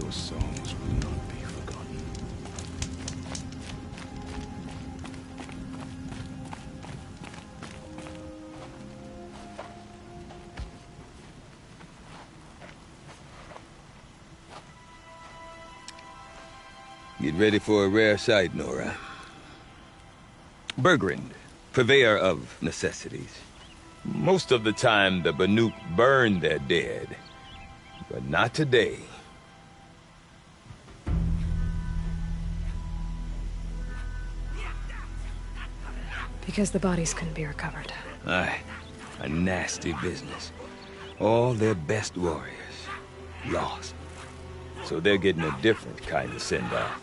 Those songs will not be forgotten. Get ready for a rare sight, Nora. Bergrand, purveyor of necessities. Most of the time, the Banuk burn their dead. But not today. Because the bodies couldn't be recovered. Aye, a nasty business. All their best warriors lost. So they're getting a different kind of send-off.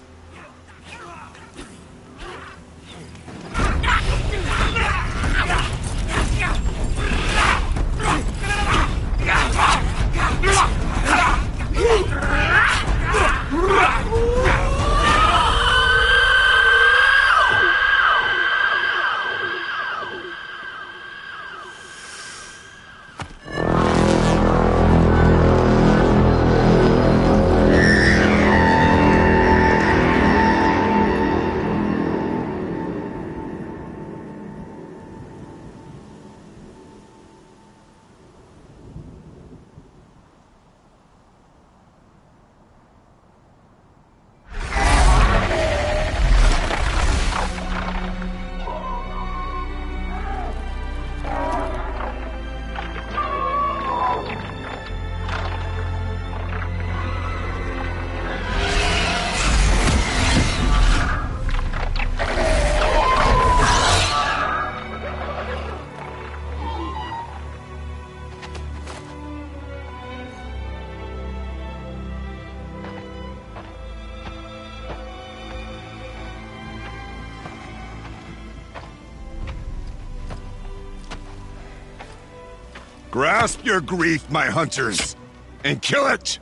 Grasp your grief, my hunters, and kill it!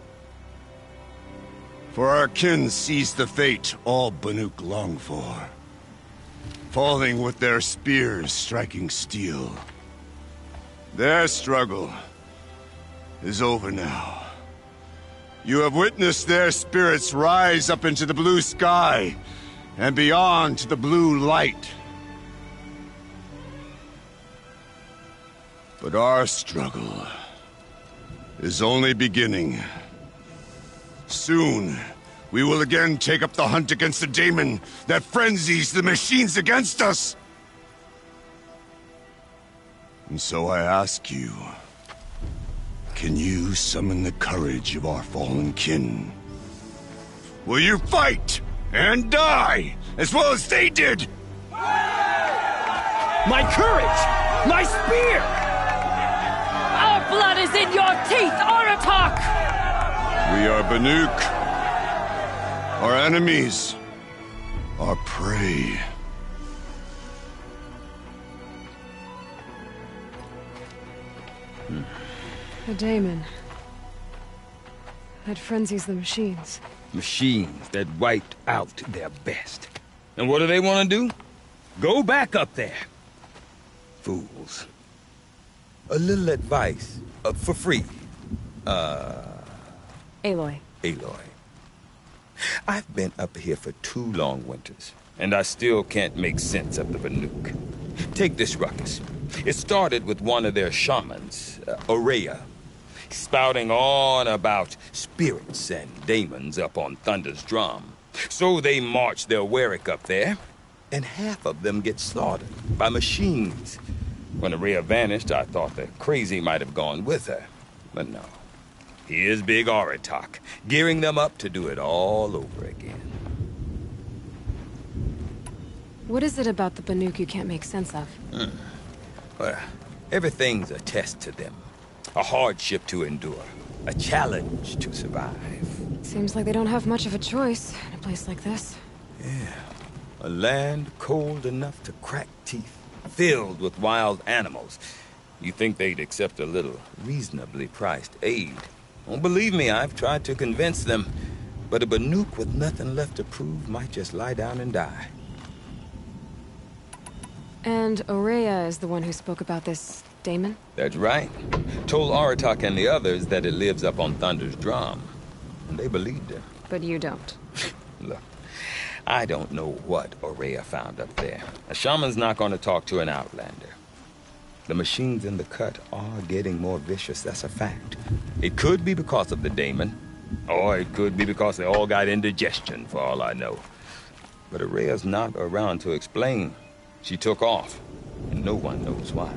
For our kin sees the fate all Banuk long for. Falling with their spears striking steel. Their struggle is over now. You have witnessed their spirits rise up into the blue sky and beyond to the blue light. But our struggle is only beginning. Soon, we will again take up the hunt against the daemon that frenzies the machines against us. And so I ask you, can you summon the courage of our fallen kin? Will you fight and die as well as they did? My courage! My spear! Our blood is in your teeth, Aratak! We are Banuk. Our enemies. Our prey. The daemon. That frenzies the machines. Machines that wiped out their best. And what do they want to do? Go back up there. Fools. A little advice, for free. Aloy. Aloy. I've been up here for 2 long winters, and I still can't make sense of the Banuk. Take this ruckus. It started with one of their shamans, Ourea, spouting on about spirits and daemons up on Thunder's drum. So they march their Warwick up there, and half of them get slaughtered by machines. When Ourea vanished, I thought the crazy might have gone with her. But no. Here's Big Aratak, gearing them up to do it all over again. What is it about the Banuk you can't make sense of? Well, everything's a test to them. A hardship to endure. A challenge to survive. Seems like they don't have much of a choice in a place like this. Yeah. A land cold enough to crack teeth, filled with wild animals. You think they'd accept a little reasonably priced aid. Don't believe me, I've tried to convince them. But a Banuk with nothing left to prove might just lie down and die. And Ourea is the one who spoke about this daemon? That's right. Told Aratak and the others that it lives up on Thunder's drum. and they believed him. But you don't. Look, I don't know what Ourea found up there. A shaman's not going to talk to an outlander. The machines in the cut are getting more vicious, that's a fact. It could be because of the daemon, or it could be because they all got indigestion, for all I know. But Ourea's not around to explain. She took off, and no one knows why.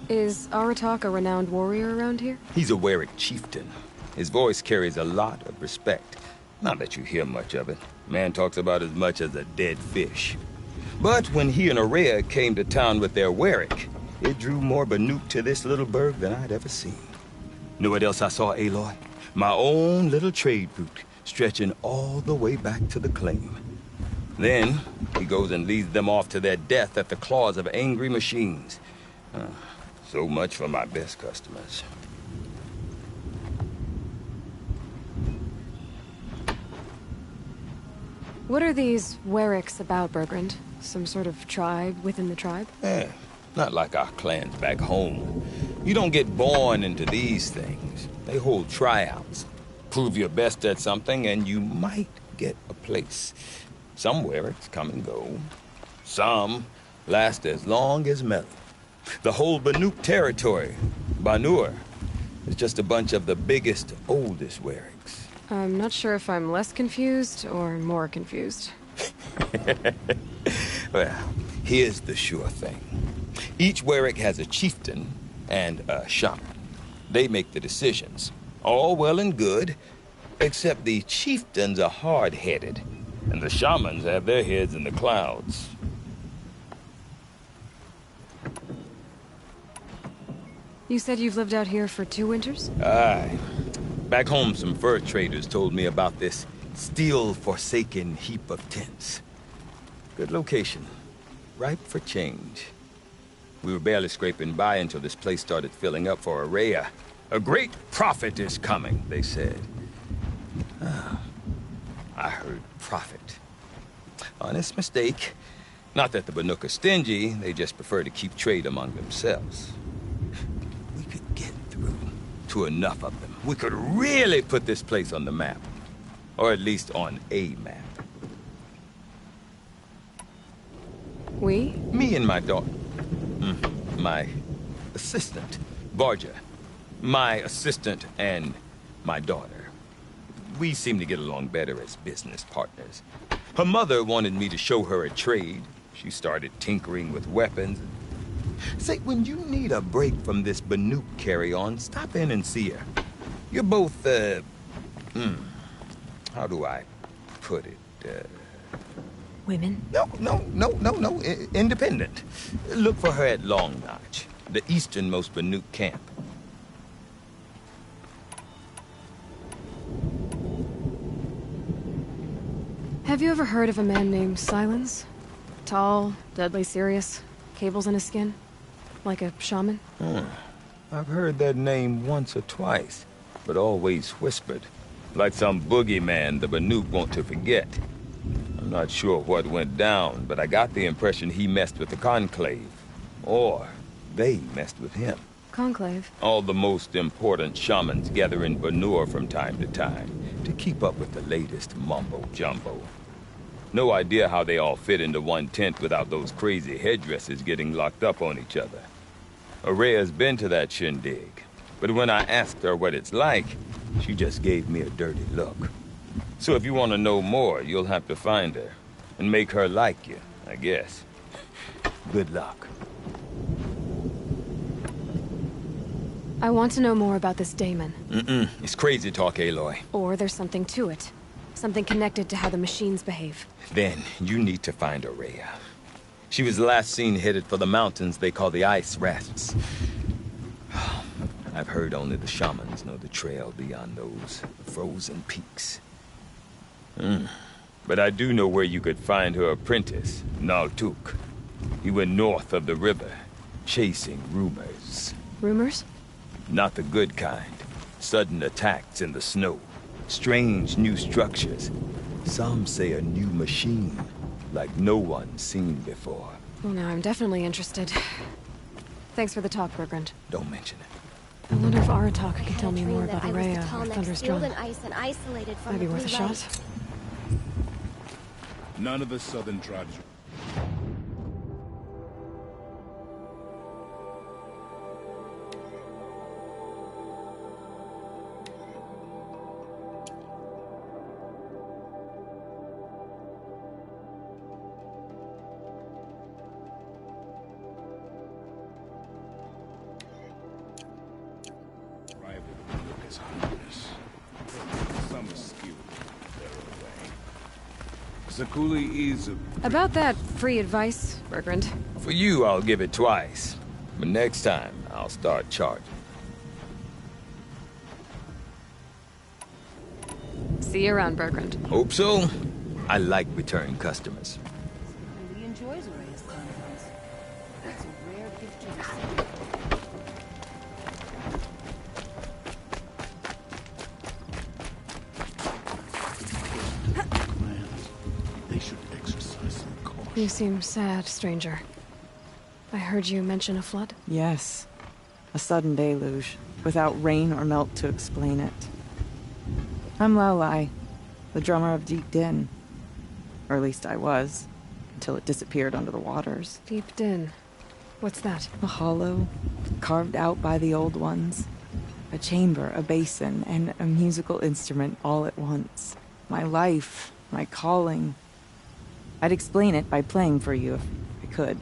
Is Aratak a renowned warrior around here? He's a Werik chieftain. His voice carries a lot of respect. Not that you hear much of it. Man talks about as much as a dead fish. But when he and Ourea came to town with their Werik, it drew more Banuk to this little burg than I'd ever seen. Know what else I saw, Aloy? My own little trade route, stretching all the way back to the claim. Then, he goes and leads them off to their death at the claws of angry machines. So much for my best customers. What are these Weriks about, Bergrand? Some sort of tribe within the tribe? Not like our clans back home. You don't get born into these things. They hold tryouts. Prove your best at something and you might get a place. Some Weriks come and go. Some last as long as Melon. The whole Banuk territory, Banur, is just a bunch of the biggest, oldest Weriks. I'm not sure if I'm less confused or more confused. Well, here's the sure thing. Each Werik has a chieftain and a shaman. They make the decisions. All well and good, except the chieftains are hard-headed, and the shamans have their heads in the clouds. You said you've lived out here for 2 winters? Aye. Back home, some fur traders told me about this steel-forsaken heap of tents. Good location. Ripe for change. We were barely scraping by until this place started filling up for Ourea. A great prophet is coming, they said. I heard prophet. Honest mistake. Not that the Banuk are stingy, they just prefer to keep trade among themselves. We could get through to enough of them. We could really put this place on the map. Or at least on a map. We? Me and my daughter. My assistant, Varja. My assistant and my daughter. We seem to get along better as business partners. Her mother wanted me to show her a trade. She started tinkering with weapons. Say, when you need a break from this Banuk carry-on, stop in and see her. You're both, how do I put it, Women? No. Independent. Look for her at Long Notch, the easternmost Banuk camp. Have you ever heard of a man named Silence? Tall, deadly serious, cables in his skin? Like a shaman? I've heard that name once or twice, but always whispered. Like some boogeyman the Banuk want to forget. I'm not sure what went down, but I got the impression he messed with the Conclave. Or they messed with him. Conclave? All the most important shamans gather in Banur from time to time to keep up with the latest mumbo-jumbo. No idea how they all fit into one tent without those crazy headdresses getting locked up on each other. Ourea's been to that shindig, but when I asked her what it's like, she just gave me a dirty look. So if you want to know more, you'll have to find her and make her like you, I guess. Good luck. I want to know more about this daemon. It's crazy talk, Aloy. Or there's something to it. Something connected to how the machines behave. Then you need to find Ourea. She was last seen headed for the mountains they call the Ice Rafts. I've heard only the shamans know the trail beyond those frozen peaks. But I do know where you could find her apprentice, Naltuk. He went north of the river, chasing rumors. Rumors? Not the good kind. Sudden attacks in the snow. Strange new structures. Some say a new machine, like no one's seen before. Well, now I'm definitely interested. Thanks for the talk, Bergrand. Don't mention it. if Aratak can tell me dream more that about I was Araya the tall or neck Thunder's sealed drum. in ice and isolated from Might be the worth a blue light. shot. None of the southern tribes. Some are skewed their own way. Zakuli is a... About that free advice, Bergrand. For you, I'll give it twice. But next time, I'll start charging. See you around, Bergrand. Hope so. I like return customers. Really enjoys Araya's conference. That's a rare gift to receive. They should exercise some caution. You seem sad, stranger. I heard you mention a flood. Yes. A sudden deluge, without rain or melt to explain it. I'm Lalai, the drummer of Deep Din. Or at least I was, until it disappeared under the waters. Deep Din. What's that? A hollow, carved out by the old ones. A chamber, a basin, and a musical instrument all at once. My life, my calling. I'd explain it by playing for you if I could.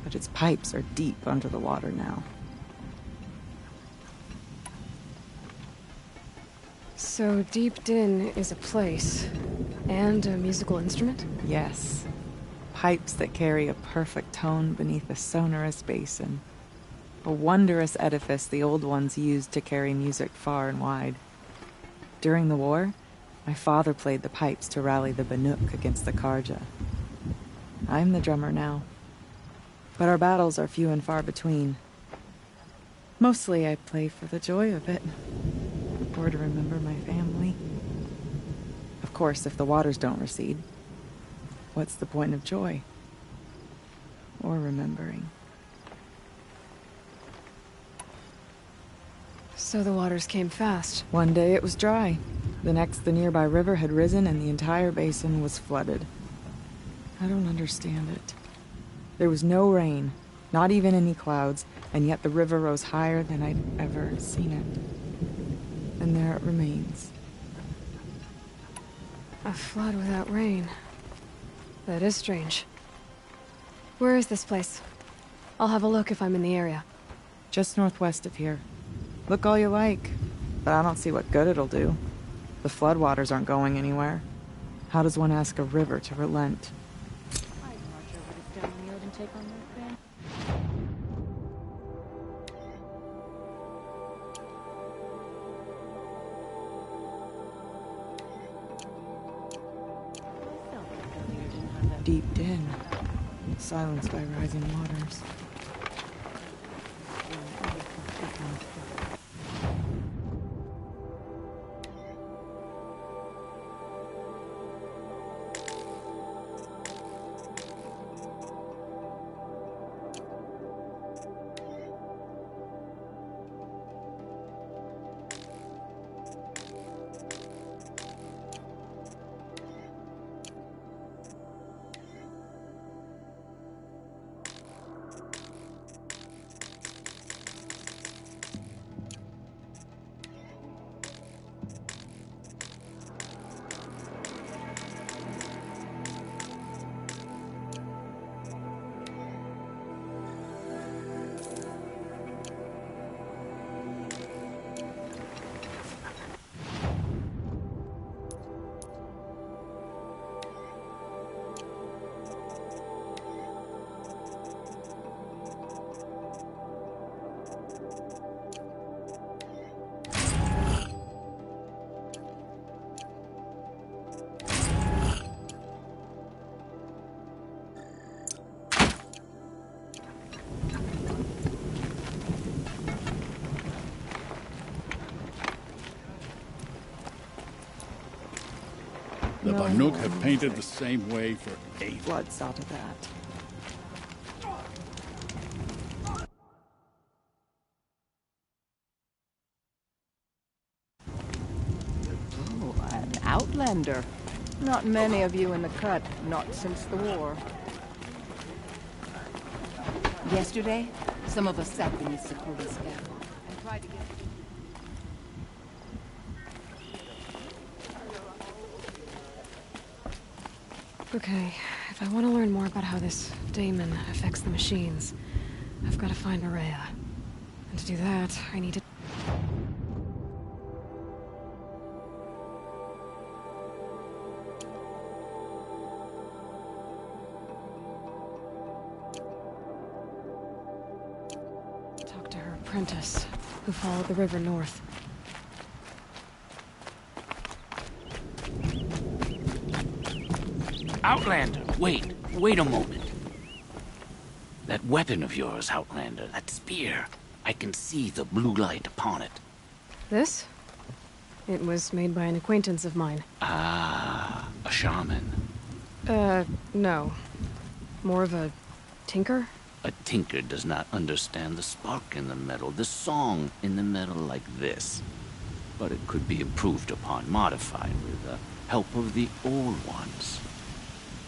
But its pipes are deep under the water now. So Deep Din is a place, and a musical instrument? Yes. Pipes that carry a perfect tone beneath a sonorous basin. A wondrous edifice the old ones used to carry music far and wide. During the war, my father played the pipes to rally the Banuk against the Karja. I'm the drummer now. But our battles are few and far between. Mostly I play for the joy of it. Or to remember my family. Of course, if the waters don't recede, what's the point of joy? Or remembering? So the waters came fast. One day it was dry. The next, the nearby river had risen and the entire basin was flooded. I don't understand it. There was no rain, not even any clouds, and yet the river rose higher than I'd ever seen it. And there it remains. A flood without rain. That is strange. Where is this place? I'll have a look if I'm in the area. Just northwest of here. Look all you like, but I don't see what good it'll do. The floodwaters aren't going anywhere. How does one ask a river to relent? I'd march over to Stonefield and take on that band. Deep Din, silenced by rising waters. The Banuk have painted the same way for ages. Blood saw to that. outlander. Not many of you in the cut, not since the war. Yesterday, some of us sat beneath Sakuli's scaffold and tried to get... Okay, if I want to learn more about how this daemon affects the machines, I've got to find Maria. And to do that, I need to... talk to her apprentice, who followed the river north. Outlander, wait a moment. That weapon of yours, Outlander, that spear. I can see the blue light upon it. This? It was made by an acquaintance of mine. Ah, a shaman. No. More of a tinker? A tinker does not understand the spark in the metal, the song in the metal like this. But it could be improved upon, modified with the help of the old ones.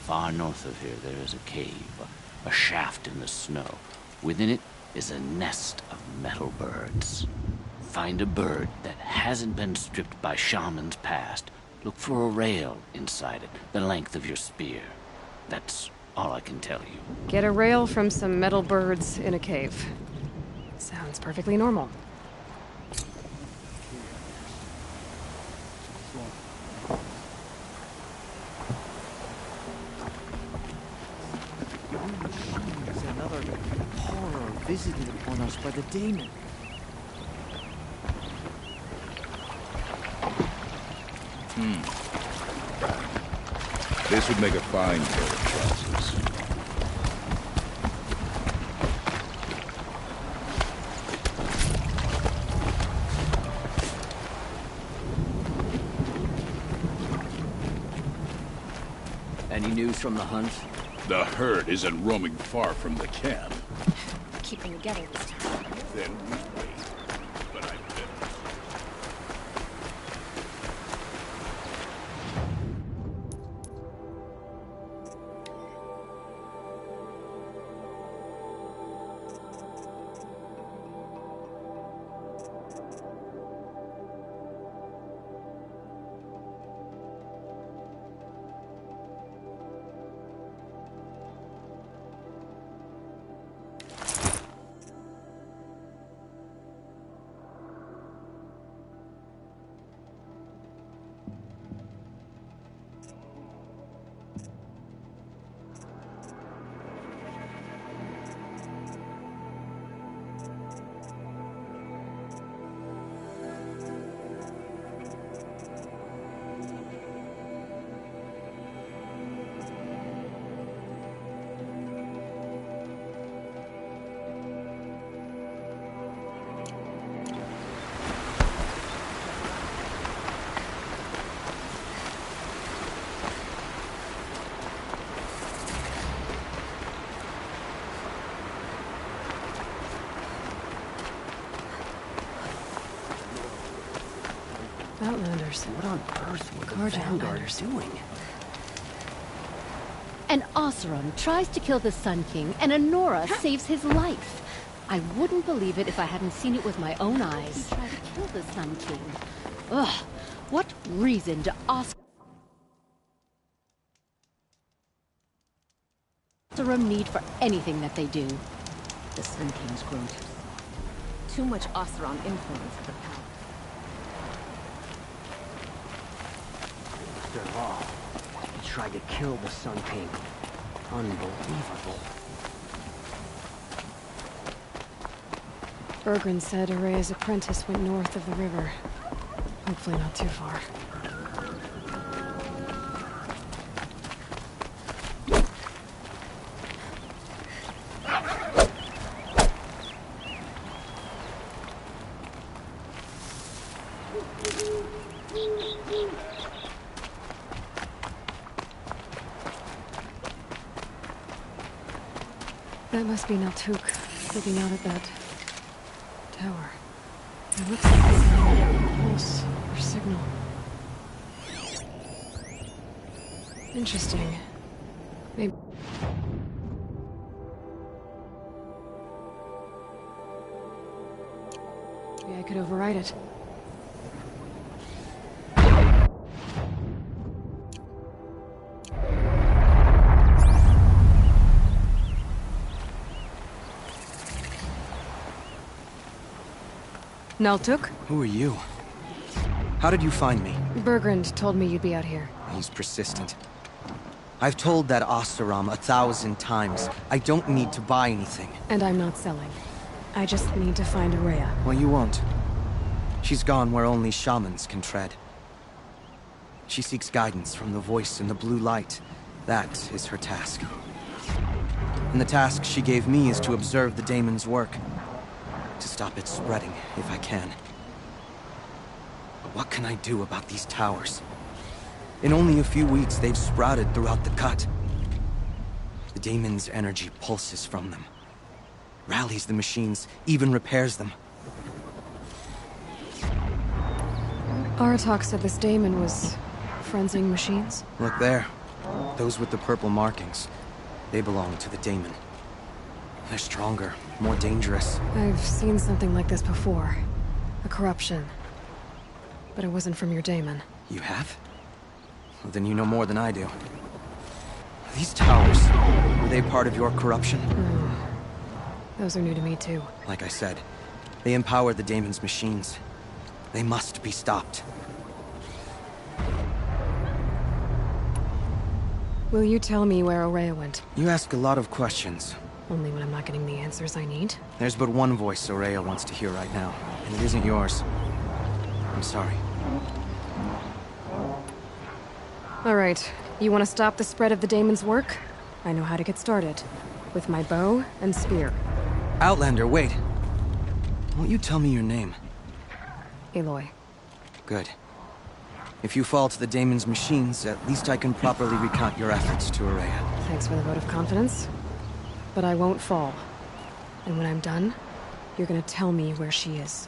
Far north of here, there is a cave, a shaft in the snow. Within it is a nest of metal birds. Find a bird that hasn't been stripped by shamans past. Look for a rail inside it, the length of your spear. That's all I can tell you. Get a rail from some metal birds in a cave. Sounds perfectly normal. Another horror visited upon us by the daemon. This would make a fine pair of trousers. Any news from the hunt? The herd isn't roaming far from the camp. Keeping together this time. Then we wait. But I bet. Outlanders. What on earth were the Carja Vanguard Outlanders. doing? An Oseram tries to kill the Sun King, and Anora saves his life. I wouldn't believe it if I hadn't seen it with my own eyes. He tried to kill the Sun King. Ugh, what reason do Oseram need for anything that they do? The Sun King's grown too much Oseram influence for power. After all, he tried to kill the Sun King. Unbelievable. Bergren said Araya's apprentice went north of the river. Hopefully not too far. That must be Naltuk, looking out at that tower. It looks like it's a pulse or signal. Interesting. Maybe... Maybe I could override it. Naltuk? Who are you? How did you find me? Bergrand told me you'd be out here. He's persistent. I've told that Oseram 1,000 times. I don't need to buy anything. And I'm not selling. I just need to find Araya. Well, you won't. She's gone where only shamans can tread. She seeks guidance from the voice in the blue light. That is her task. And the task she gave me is to observe the daemon's work. To stop it spreading, if I can. But what can I do about these towers? In only a few weeks, they've sprouted throughout the cut. The daemon's energy pulses from them. Rallies the machines, even repairs them. Aratak said this daemon was frenzying machines? Look there. Those with the purple markings. They belong to the daemon. They're stronger, more dangerous. I've seen something like this before. A corruption. But it wasn't from your daemon. You have? Well, then you know more than I do. These towers, were they part of your corruption? Those are new to me too. Like I said, they empower the daemon's machines. They must be stopped. Will you tell me where Araya went? You ask a lot of questions. Only when I'm not getting the answers I need? There's but one voice Araya wants to hear right now, and it isn't yours. I'm sorry. All right. You want to stop the spread of the daemon's work? I know how to get started. With my bow and spear. Outlander, wait. Won't you tell me your name? Aloy. Good. If you fall to the daemon's machines, at least I can properly recount your efforts to Araya. Thanks for the vote of confidence. But I won't fall. And when I'm done, you're gonna tell me where she is.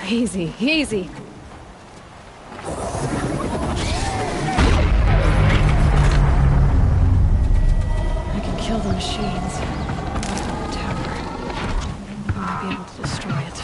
Easy, easy. I can kill the machines. Not the tower. I might be able to destroy it.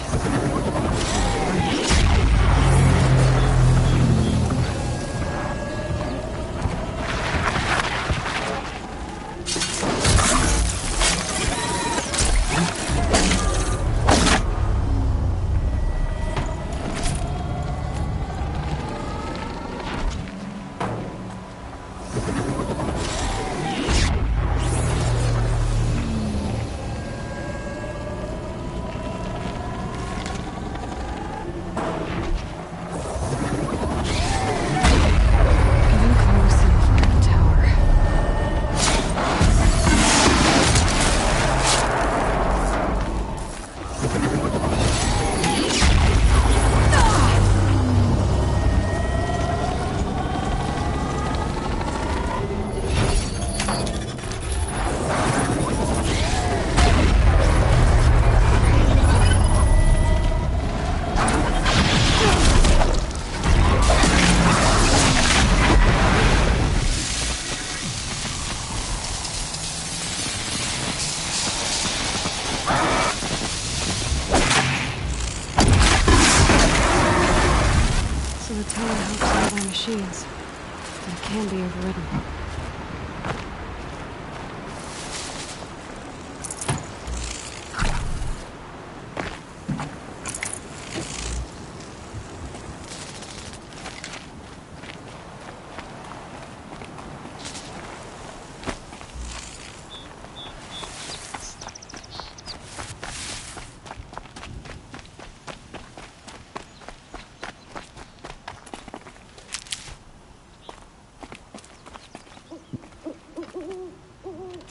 Machines. It can be overridden.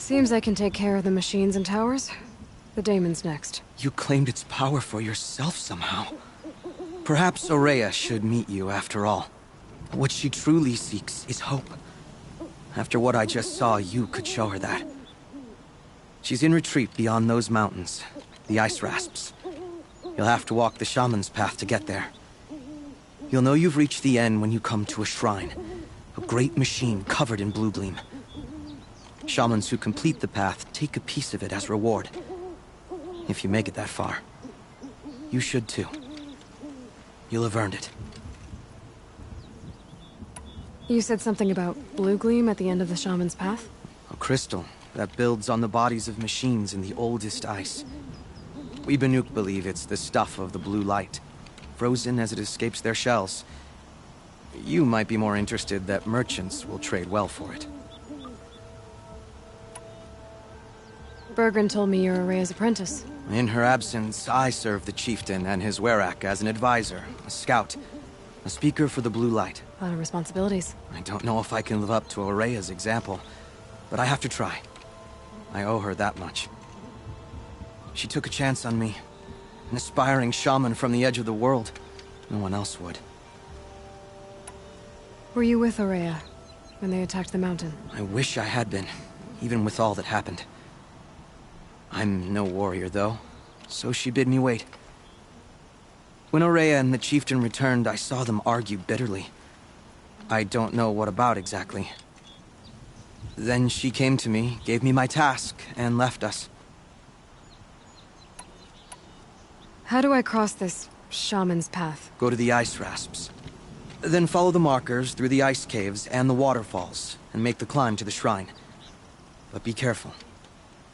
Seems I can take care of the machines and towers. The daemon's next. You claimed its power for yourself somehow. Perhaps Ourea should meet you after all. What she truly seeks is hope. After what I just saw, you could show her that. She's in retreat beyond those mountains, the Ice Rasps. You'll have to walk the Shaman's path to get there. You'll know you've reached the end when you come to a shrine, a great machine covered in blue gleam. Shamans who complete the path take a piece of it as reward. If you make it that far, you should too. You'll have earned it. You said something about blue gleam at the end of the Shaman's path? A crystal that builds on the bodies of machines in the oldest ice. We Banuk believe it's the stuff of the blue light, frozen as it escapes their shells. You might be more interested that merchants will trade well for it. Bergren told me you're Ourea's apprentice. In her absence, I serve the chieftain and his werak as an advisor, a scout, a speaker for the blue light. A lot of responsibilities. I don't know if I can live up to Ourea's example, but I have to try. I owe her that much. She took a chance on me, an aspiring shaman from the edge of the world. No one else would. Were you with Ourea when they attacked the mountain? I wish I had been, even with all that happened. I'm no warrior, though, so she bid me wait. When Ourea and the chieftain returned, I saw them argue bitterly. I don't know what about exactly. Then she came to me, gave me my task, and left us. How do I cross this shaman's path? Go to the Ice Rasps. Then follow the markers through the ice caves and the waterfalls, and make the climb to the shrine. But be careful.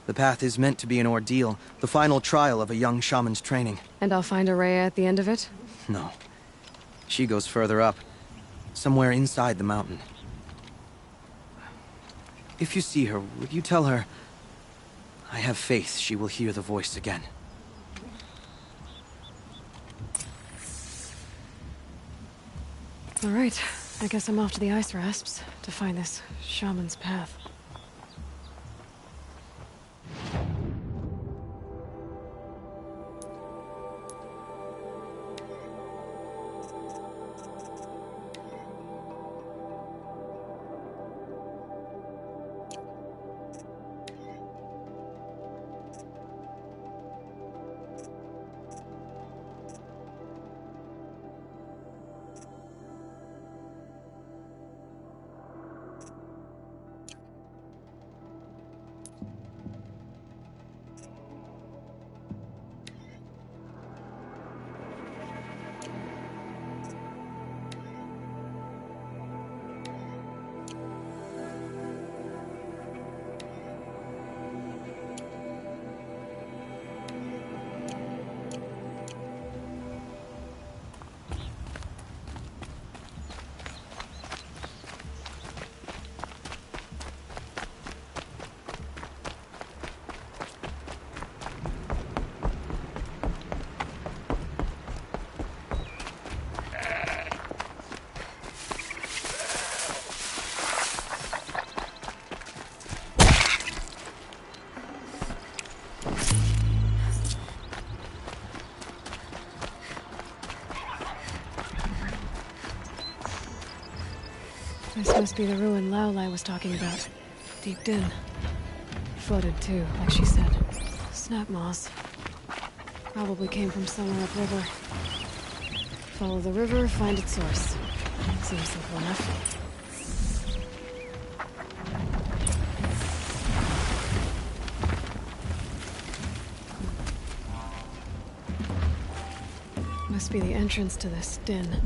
The path is meant to be an ordeal, the final trial of a young shaman's training. And I'll find Ourea at the end of it? No. She goes further up, somewhere inside the mountain. If you see her, would you tell her, I have faith she will hear the voice again. All right, I guess I'm off to the Ice Rasps to find this shaman's path. This must be the ruin Laolai was talking about. Deep Din. Flooded too, like she said. Snap moss. Probably came from somewhere upriver. Follow the river, find its source. Seems simple enough. Must be the entrance to this den.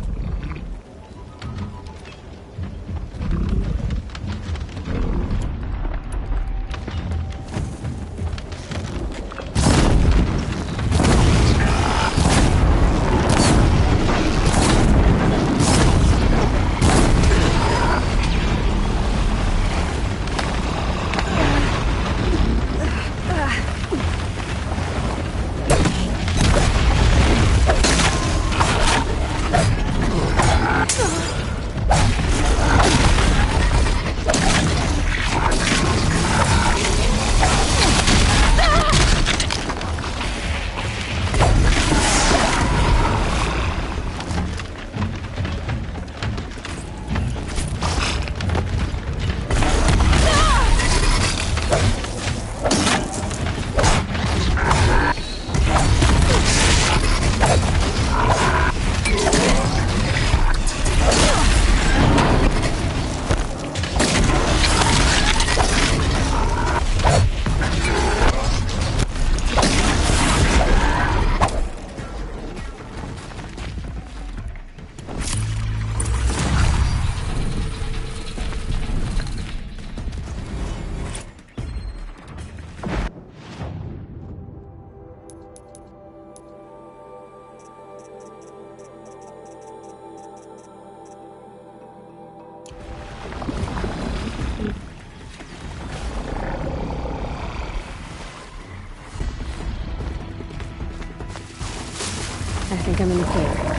him in the clear.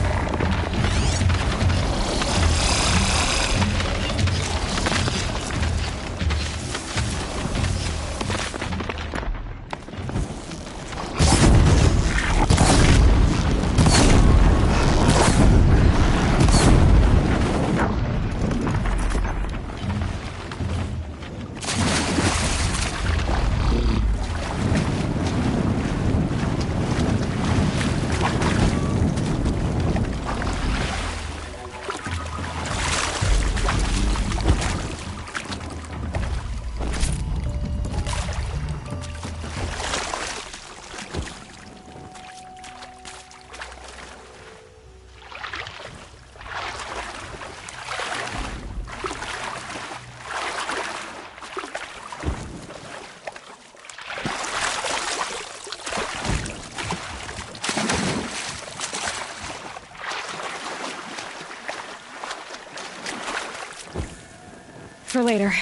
For later.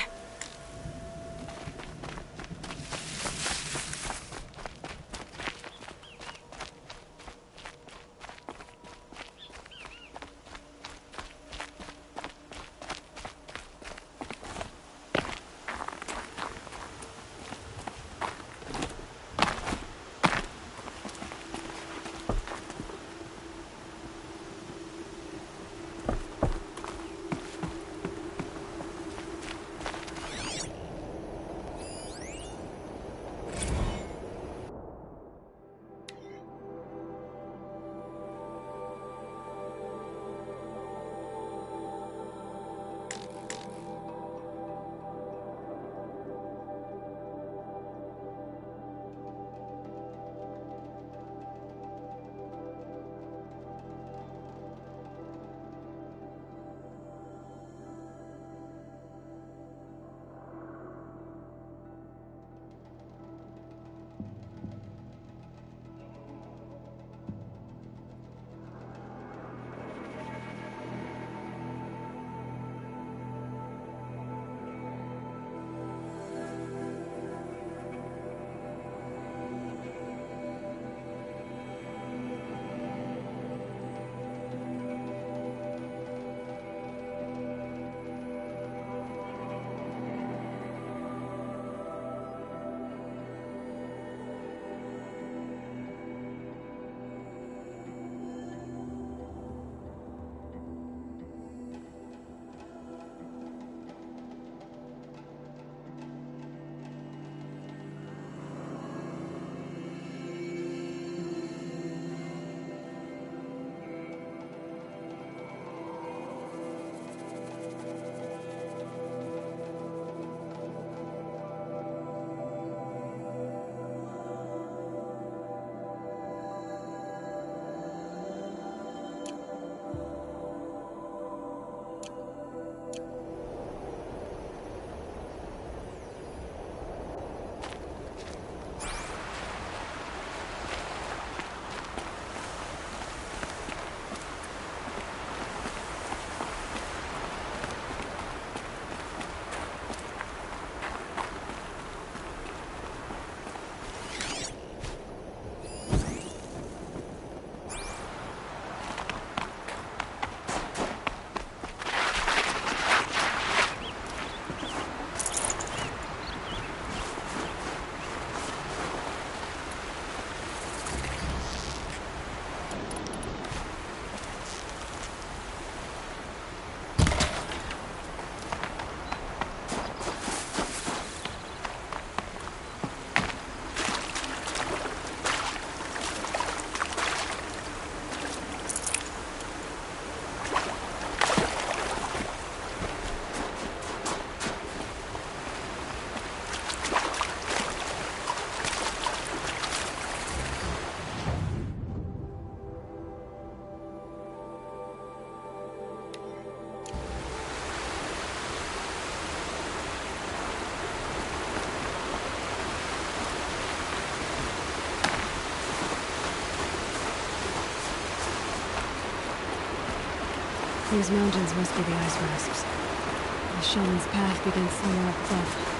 These mountains must be the ice rasps. The shaman's path begins somewhere up above.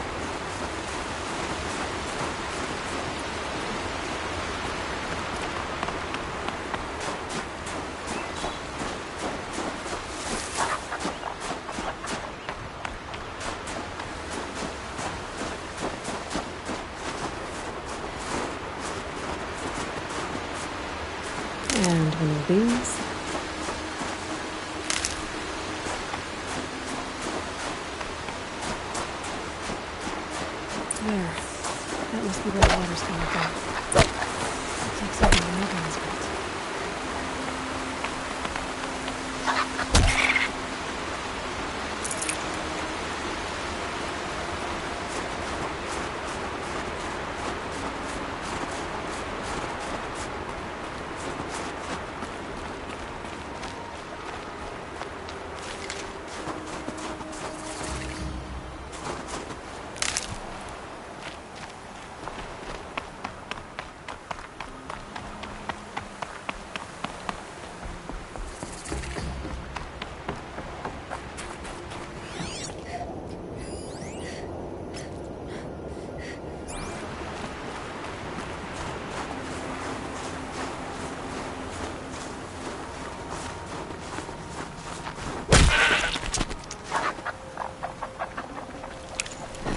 beans? There. That must be where the water's coming from. Looks like something Morgan's built.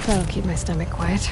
That'll keep my stomach quiet.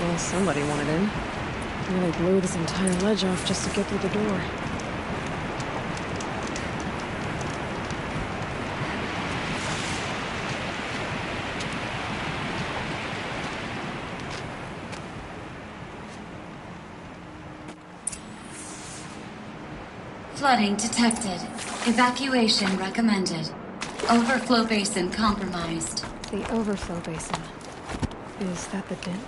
Well, somebody wanted in. Really blew this entire ledge off just to get through the door. flooding detected. Evacuation recommended. Overflow basin compromised. The overflow basin. Is that the den?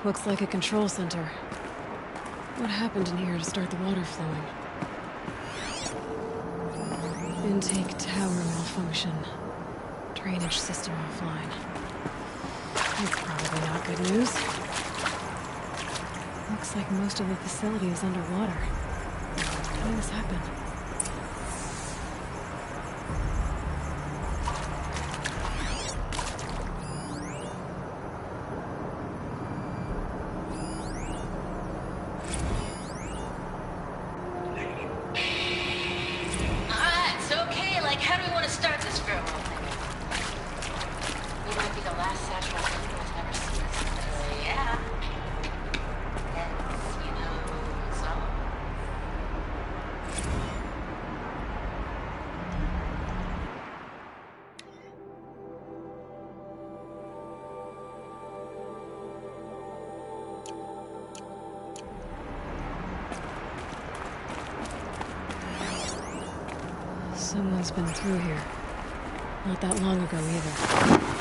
Looks like a control center. What happened in here to start the water flowing? Intake tower malfunction. Drainage system offline. That's probably not good news. Looks like most of the facility is underwater. How did this happen? Someone's been through here. Not that long ago either.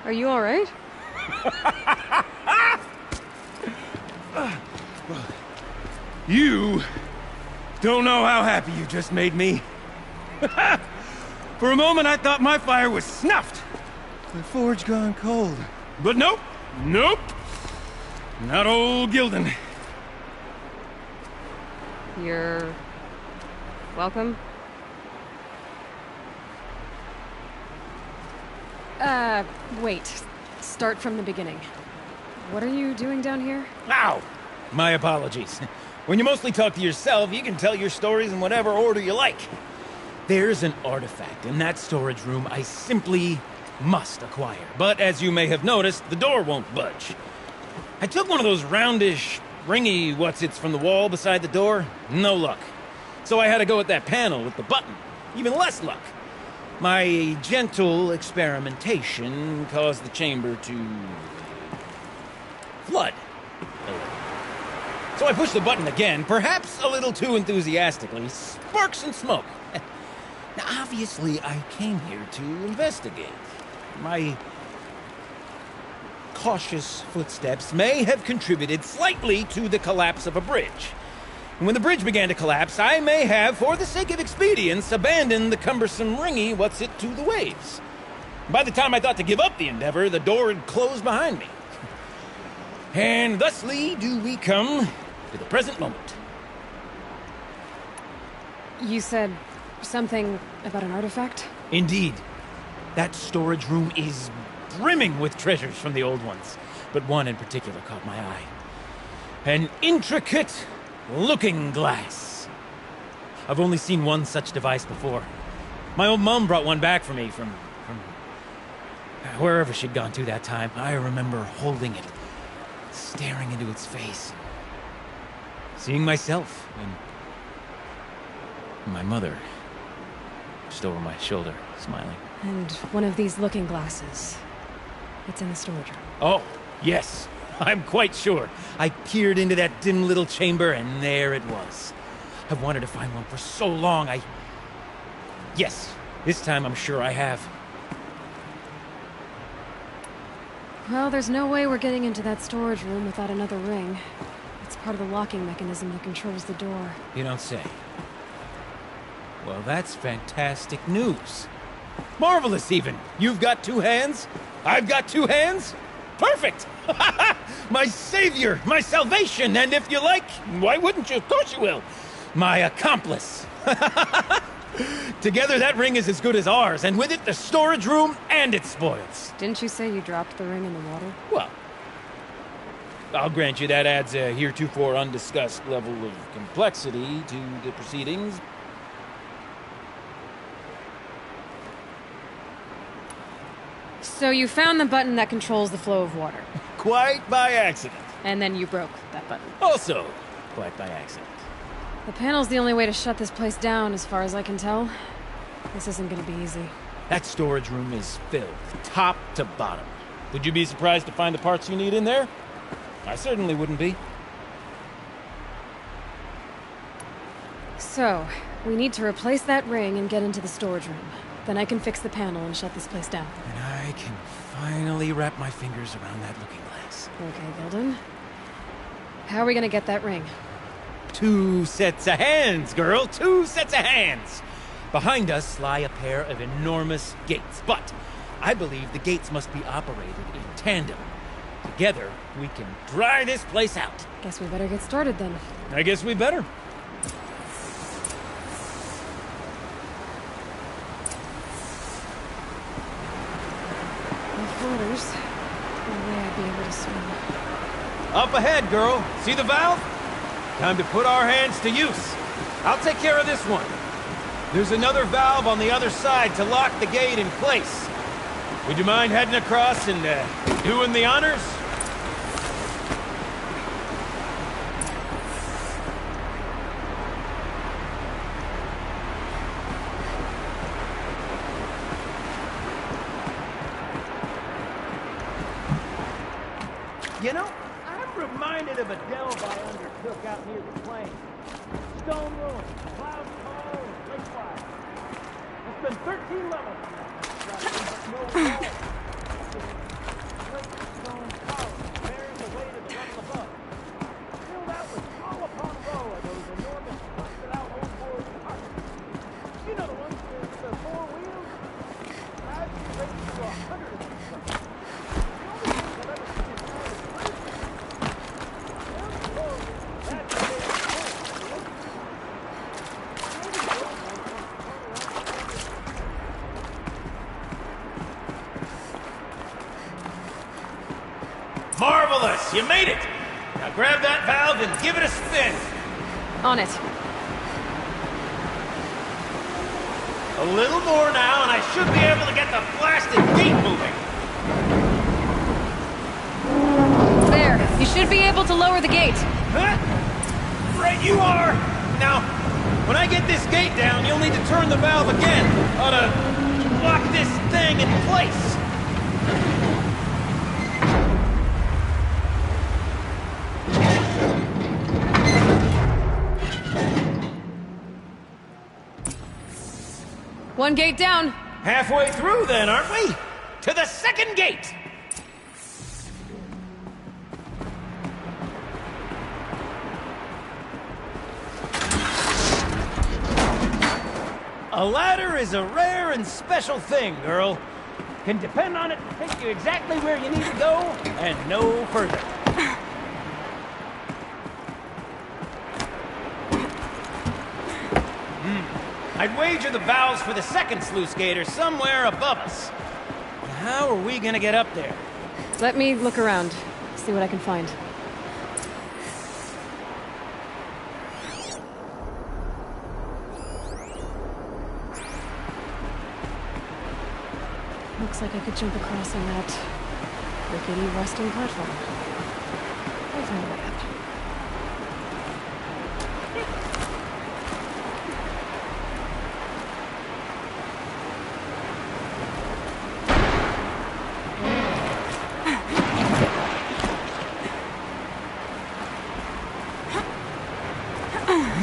Are you all right? You don't know how happy you just made me. For a moment, I thought my fire was snuffed. The forge gone cold. But nope. Nope. Not old Gildan. You're... welcome? Wait. Start from the beginning. What are you doing down here? Ow! My apologies. When you mostly talk to yourself, you can tell your stories in whatever order you like. There's an artifact in that storage room I simply must acquire. But as you may have noticed, the door won't budge. I took one of those roundish, ringy what's-its from the wall beside the door. No luck. So I had to go with that panel with the button. Even less luck. My gentle experimentation caused the chamber to... flood. So I pushed the button again, perhaps a little too enthusiastically. Sparks and smoke. Now, obviously, I came here to investigate. My cautious footsteps may have contributed slightly to the collapse of a bridge. And when the bridge began to collapse, I may have, for the sake of expedience, abandoned the cumbersome ringy what's-it to the waves. By the time I thought to give up the endeavor, the door had closed behind me. And thusly do we come to the present moment. You said something about an artifact? Indeed. That storage room is brimming with treasures from the old ones, but one in particular caught my eye. An intricate looking glass. I've only seen one such device before. My old mom brought one back for me from wherever she'd gone to that time. I remember holding it, staring into its face, seeing myself and my mother just over my shoulder, smiling. And one of these looking glasses. It's in the storage room. Oh, yes. I'm quite sure. I peered into that dim little chamber, and there it was. I've wanted to find one for so long, Yes, this time I'm sure I have. Well, there's no way we're getting into that storage room without another ring. It's part of the locking mechanism that controls the door. You don't say. Well, that's fantastic news. Marvelous, even. You've got two hands. I've got two hands. perfect! My savior, my salvation, and if you like, why wouldn't you? Of course you will. My accomplice. Together, that ring is as good as ours, and with it, the storage room and its spoils. Didn't you say you dropped the ring in the water? Well, I'll grant you that adds a heretofore undiscussed level of complexity to the proceedings. So you found the button that controls the flow of water. Quite by accident. And then you broke that button. Also, quite by accident. The panel's the only way to shut this place down, as far as I can tell. This isn't gonna be easy. That storage room is filled, top to bottom. Would you be surprised to find the parts you need in there? I certainly wouldn't be. So, we need to replace that ring and get into the storage room. Then I can fix the panel and shut this place down. And I can finally wrap my fingers around that looking glass. Okay, Gilden. How are we gonna get that ring? 2 sets of hands, girl! 2 sets of hands! Behind us lie a pair of enormous gates, but I believe the gates must be operated in tandem. Together, we can dry this place out. Guess we better get started then. I guess we better. Floaters. No way I'd be able to swim. Up ahead, girl. See the valve? Time to put our hands to use. I'll take care of this one. There's another valve on the other side to lock the gate in place. Would you mind heading across and doing the honors? You know, I'm reminded of a delve I undertook out near the plain. Stone ruins, cloud tall, and lake wide. It's been 13 levels now. No wall. Great stone columns bearing the weight of the level above. Filled out with row upon row of those enormous busted-out old board carts. You know the ones with the 4 wheels? I've raised to 100 of these trucks. Marvelous! You made it! Now grab that valve and give it a spin! On it. A little more now, and I should be able to get the blasted gate moving! There. You should be able to lower the gate. Huh? Right you are! Now, when I get this gate down, you'll need to turn the valve again. Ought to lock this thing in place. One gate down. Halfway through then, aren't we? To the second gate! A ladder is a rare and special thing, girl. Can depend on it to take you exactly where you need to go, and no further. I'd wager the valves for the second sluice gate are somewhere above us. How are we gonna get up there? Let me look around. See what I can find. Looks like I could jump across on that rickety rusting platform. I'll find a way up.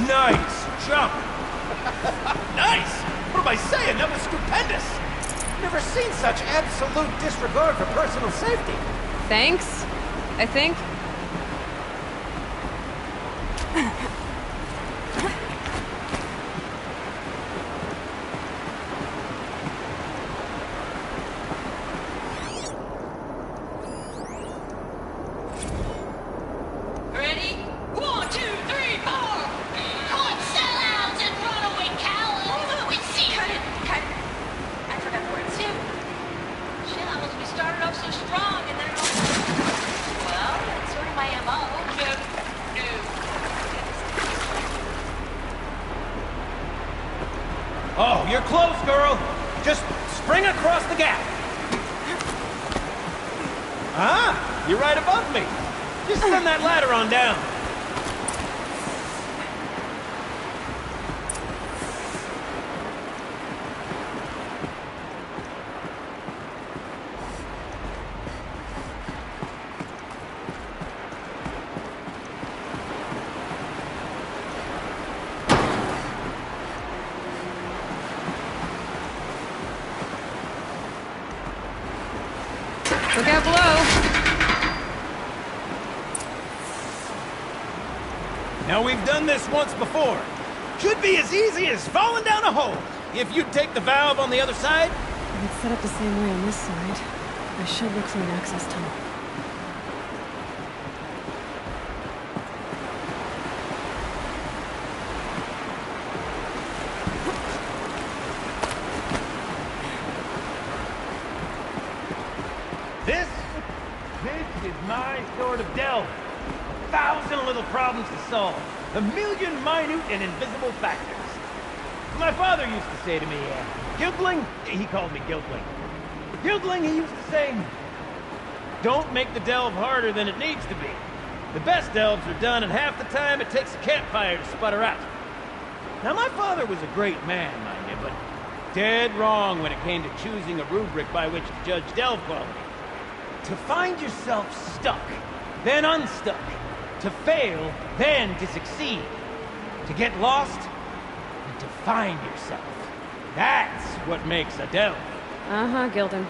Nice jump! Nice! What am I saying? That was stupendous! Never seen such absolute disregard for personal safety. Thanks, I think. Oh, you're close, girl. Just spring across the gap. Ah, you're right above me. Just send that ladder on down. Look out below. Now, we've done this once before. Should be as easy as falling down a hole. If you'd take the valve on the other side. If it's set up the same way on this side, I should look for an access tunnel. This is my sort of delve. 1,000 little problems to solve. A million minute and invisible factors. My father used to say to me, Giltling, he called me Giltling. Giltling, he used to say, don't make the delve harder than it needs to be. The best delves are done in half the time it takes a campfire to sputter out. Now, my father was a great man, mind you, but dead wrong when it came to choosing a rubric by which to judge delve quality. To find yourself stuck, then unstuck. To fail, then to succeed. To get lost, and to find yourself. That's what makes a delve. Uh-huh, Gilden.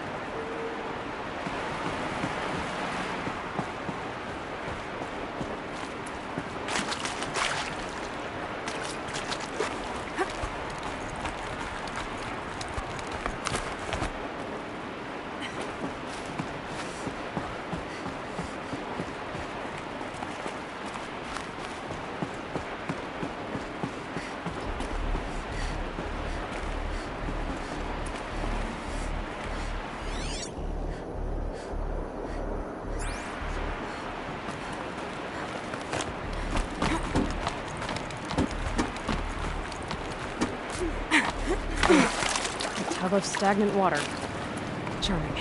Tub of stagnant water. Charming.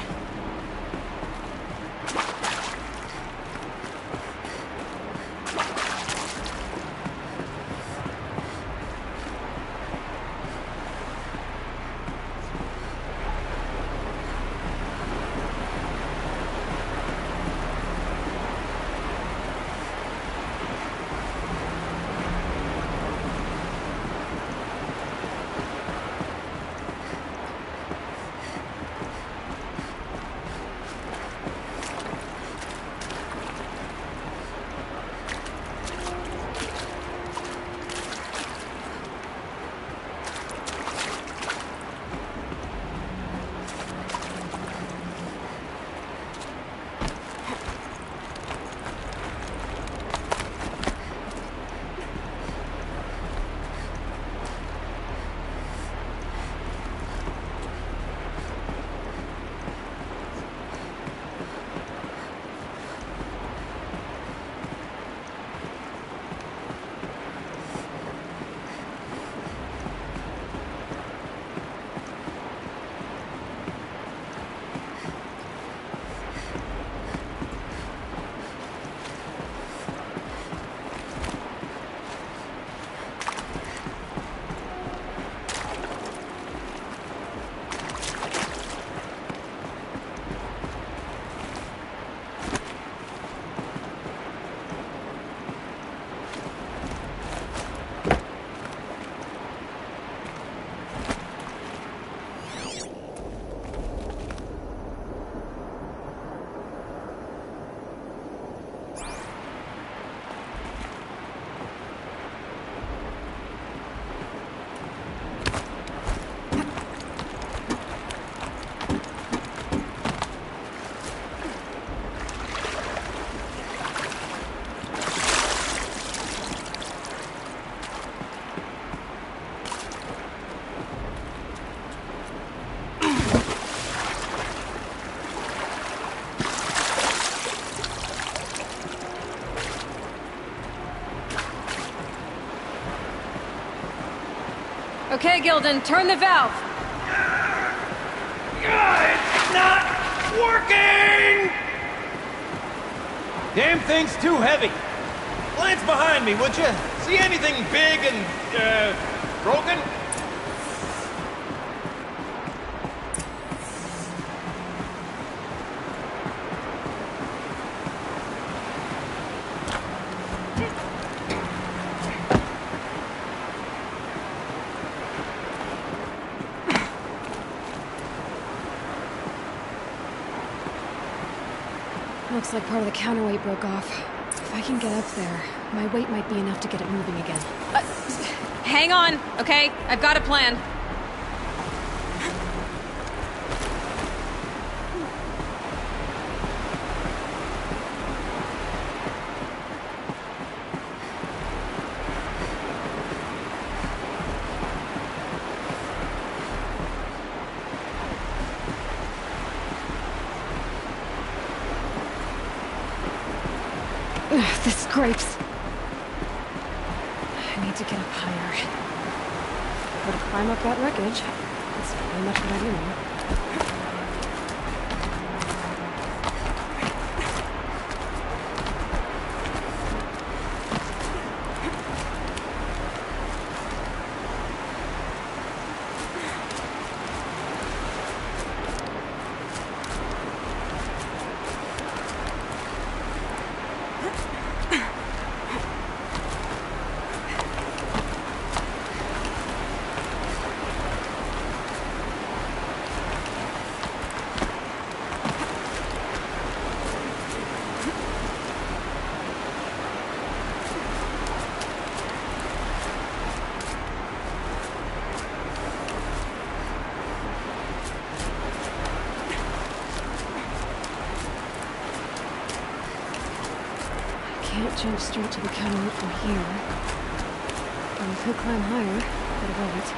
Okay, Gildan, turn the valve. It's not working! Damn thing's too heavy. Glance behind me, would you? See anything big and, broken? Looks like part of the counterweight broke off. If I can get up there, my weight might be enough to get it moving again. Hang on, okay? I've got a plan. Ugh, this scrapes. I need to get up higher. Or to climb up that wreckage. That's pretty much what I do now. Can't jump straight to the counterweight from here. But I could climb higher, get above it.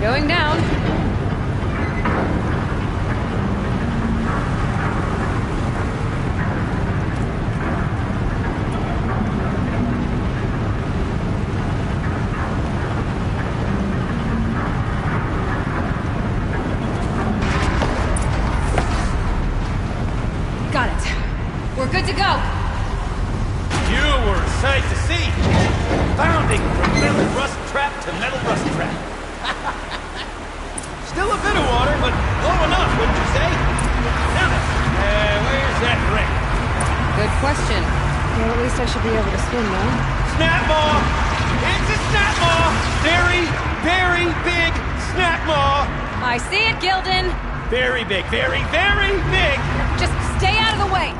Going down. Got it. We're good to go. You were a sight to see. Bounding from metal rust trap to metal rust trap. Still a bit of water, but low enough, wouldn't you say? Now, where's that ring? Good question. Well, at least I should be able to swim now. Snap maw! It's a snap maw! Very, very big snap maw! I see it, Gildan. Very big, very, very big! Just stay out of the way.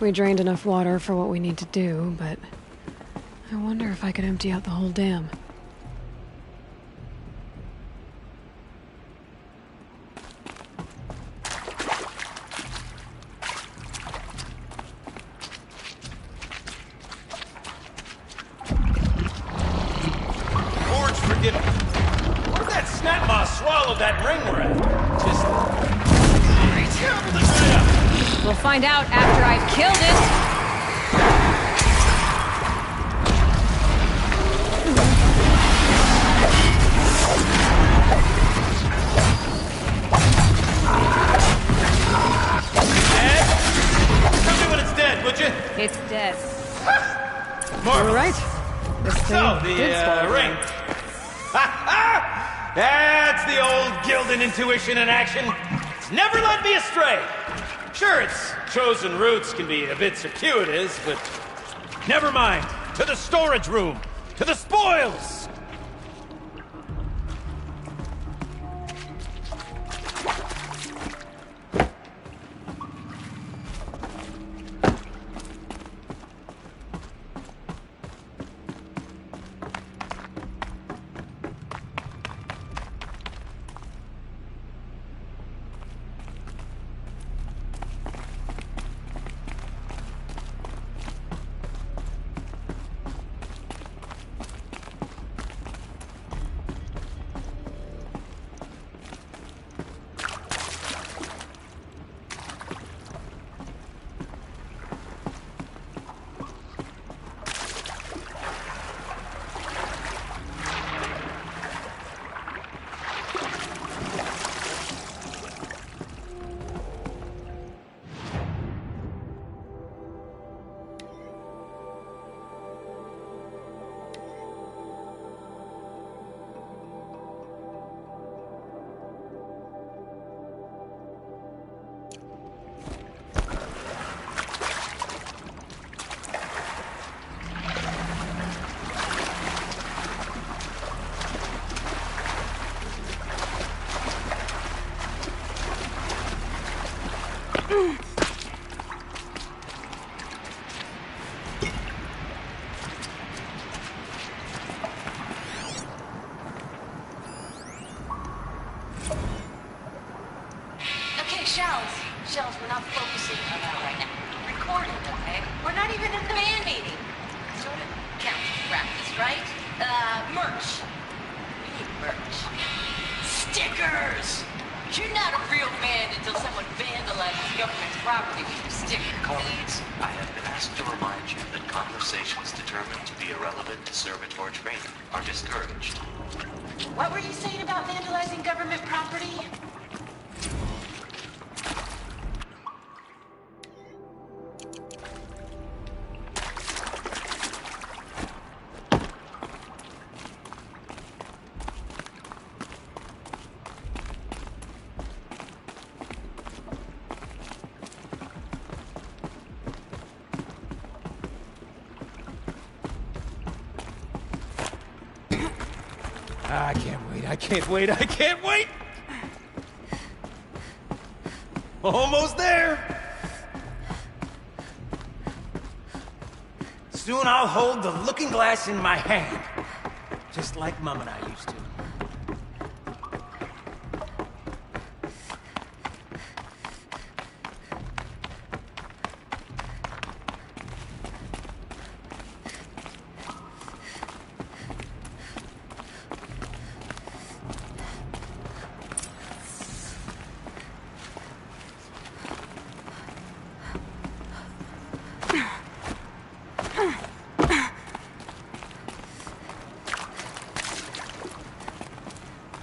We drained enough water for what we need to do, but I wonder if I could empty out the whole dam. Forge, forgive me. What if that snap moss swallowed that ring we're after? Just... terrible to try up. We'll find out after I've killed it. It's dead. Marvelous. All right. This thing So, the did swallow ring. one. Ha! That's the old Gildan intuition in action. It's never led me astray. Sure, its chosen routes can be a bit circuitous, but never mind. To the storage room. To the spoils. Shells, we're not focusing on that right now. Recording, okay? We're not even in the band meeting. Sort of counts as practice, right? Merch. We need merch. Stickers! You're not a real band until someone vandalizes government property with your sticker. Colleagues, I have been asked to remind you that conversations determined to be irrelevant to servitor training are discouraged. What were you saying about vandalizing government property? I can't wait, I can't wait! Almost there! Soon I'll hold the looking glass in my hand. Just like Mum and I used to.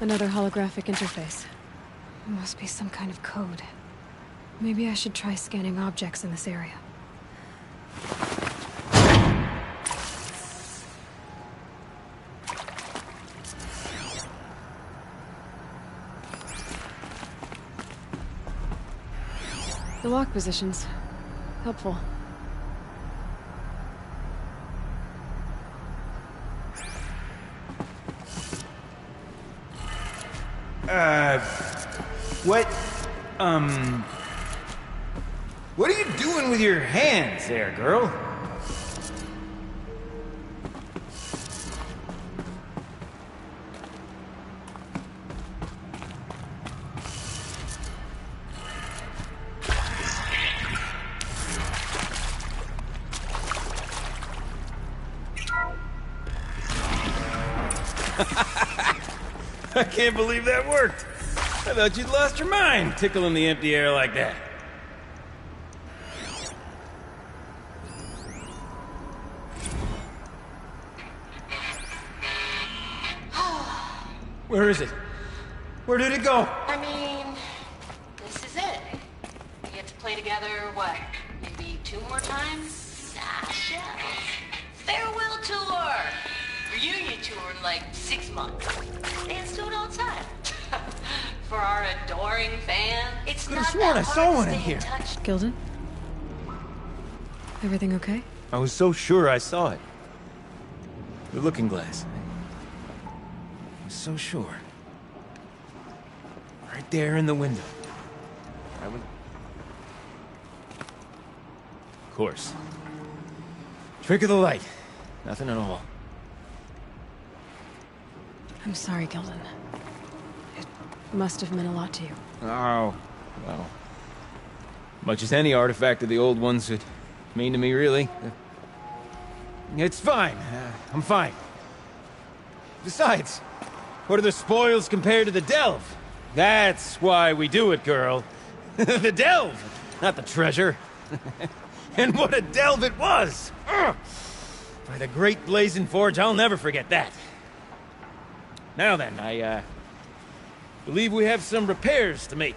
Another holographic interface. It must be some kind of code. Maybe I should try scanning objects in this area. The lock positions. Helpful. What are you doing with your hands there, girl? I can't believe that worked. I thought you'd lost your mind, tickling the empty air like that. Where is it? Where did it go? I mean, this is it. We get to play together, what, maybe 2 more times? Nah, shells. Farewell tour! Reunion tour in like 6 months. And still outside. For our adoring fan, it's Could not have sworn that I saw hard one to in stay here. touch. Gilden? Everything okay? I was so sure I saw it. The looking glass. I was so sure. Right there in the window. I would... Of course. Trick of the light. Nothing at all. I'm sorry, Gilden. It must have meant a lot to you. Oh, well. Much as any artifact of the old ones would mean to me, really. It's fine. I'm fine. Besides, what are the spoils compared to the delve? That's why we do it, girl. The delve, not the treasure. And what a delve it was! Ugh. By the great Blazing Forge, I'll never forget that. Now then, I believe we have some repairs to make.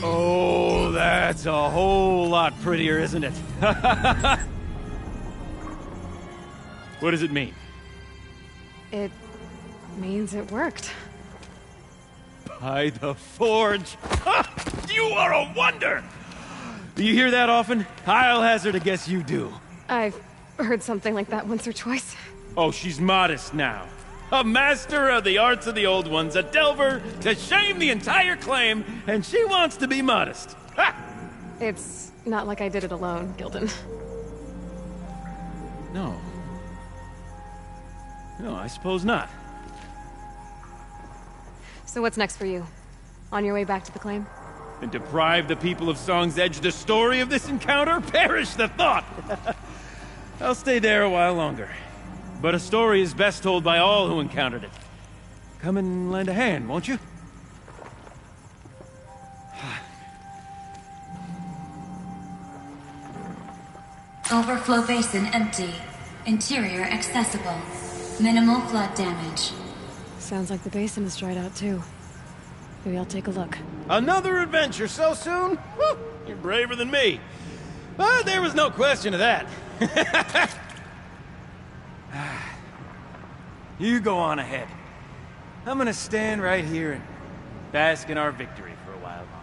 Oh, that's a whole lot prettier, isn't it? What does it mean? It means it worked. By the Forge! Ha! You are a wonder! Do you hear that often? I'll hazard a guess you do. I've heard something like that once or twice. Oh, she's modest now. A master of the arts of the old ones, a delver to shame the entire claim, and she wants to be modest. Ha! It's not like I did it alone, Gilden. No. No, I suppose not. So what's next for you? On your way back to the claim? And deprive the people of Song's Edge the story of this encounter? Perish the thought! I'll stay there a while longer. But a story is best told by all who encountered it. Come and lend a hand, won't you? Overflow basin empty. Interior accessible. Minimal flood damage. Sounds like the basin is dried out too. Maybe I'll take a look. Another adventure so soon? Woo, you're braver than me. But there was no question of that. You go on ahead. I'm gonna stand right here and bask in our victory for a while longer.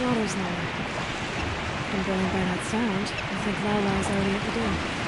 Water's lower. And going by that sound, I think Lao Lai's already at the door.